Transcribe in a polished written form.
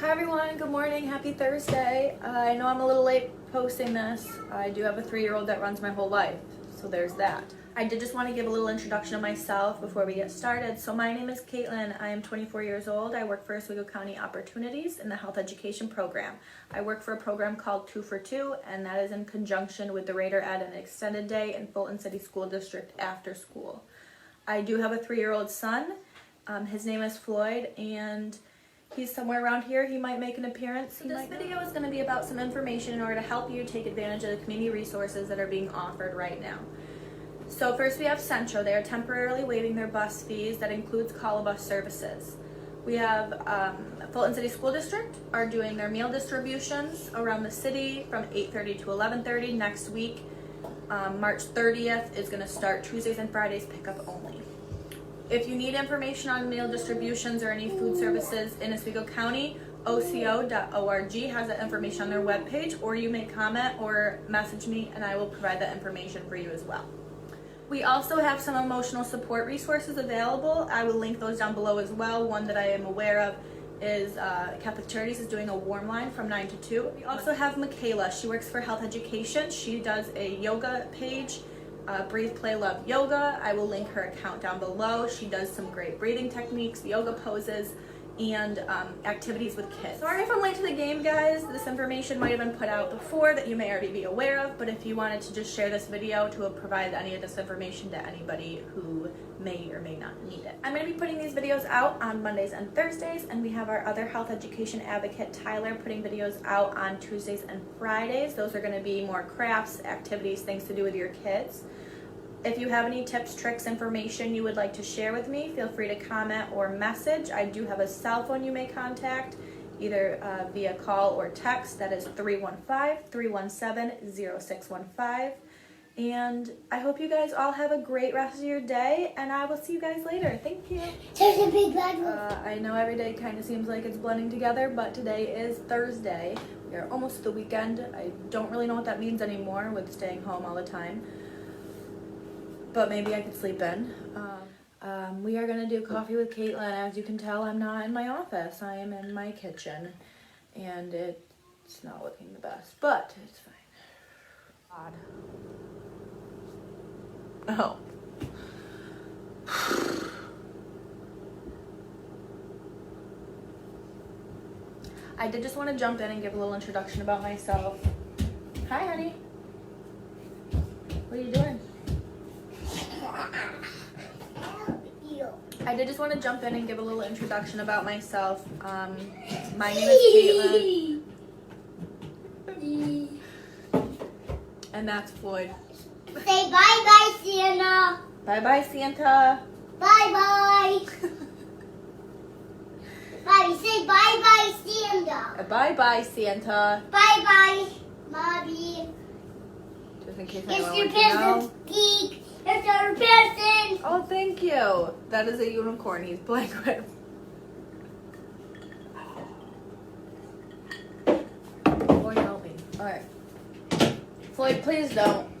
Hi everyone, good morning, happy Thursday. I know I'm a little late posting this. I do have a 3-year-old that runs my whole life, so there's that. I did just want to give a little introduction of myself before we get started. So my name is Caitlyn, I am 24 years old. I work for Oswego County Opportunities in the health education program. I work for a program called 2 for 2, and that is in conjunction with the Raider Ed and Extended Day in Fulton City School District after school. I do have a 3-year-old son. His name is Floyd, and he's somewhere around here. He might make an appearance. So this video is going to be about some information in order to help you take advantage of the community resources that are being offered right now. So first we have Centro. They are temporarily waiving their bus fees. That includes call bus services. We have Fulton City School District are doing their meal distributions around the city from 8:30 to 11:30 next week. March 30th is going to start Tuesdays and Fridays pickup only. If you need information on meal distributions or any food services in Oswego County, oco.org has that information on their webpage, or you may comment or message me and I will provide that information for you as well. We also have some emotional support resources available. I will link those down below as well. One that I am aware of is Catholic Charities is doing a warm line from 9 to 2. We also have Michaela. She works for health education. She does a yoga page, Breathe, Play, Love Yoga. I will link her account down below. She does some great breathing techniques, yoga poses, and activities with kids. Sorry if I'm late to the game, guys. This information might have been put out before that you may already be aware of, but if you wanted to just share this video to provide any of this information to anybody who may or may not need it. I'm going to be putting these videos out on Mondays and Thursdays, and we have our other health education advocate, Tyler, putting videos out on Tuesdays and Fridays. Those are going to be more crafts, activities, things to do with your kids. If you have any tips, tricks, information you would like to share with me, feel free to comment or message. I do have a cell phone you may contact, either via call or text. That is 315-317-0615. And I hope you guys all have a great rest of your day, and I will see you guys later. Thank you. I know every day kind of seems like it's blending together, but today is Thursday. We are almost to the weekend. I don't really know what that means anymore with staying home all the time, but maybe I could sleep in. We are gonna do coffee with Caitlyn. As you can tell, I'm not in my office. I am in my kitchen, and it's not looking the best, but it's fine. Odd. Oh. I did just want to jump in and give a little introduction about myself. Hi, honey. What are you doing? I did just want to jump in and give a little introduction about myself. My name is Caitlyn. And that's Floyd. Say bye-bye, Santa. Bye-bye, Santa. Bye-bye. Bobby, say bye-bye, Santa. Bye-bye, Santa. Bye-bye, Bobby. Just in case It's anyone your wants to know. present, Geek. It's your present. Oh, thank you. That is a unicorn he's playing with. Floyd, help me. Alright. Floyd, please don't.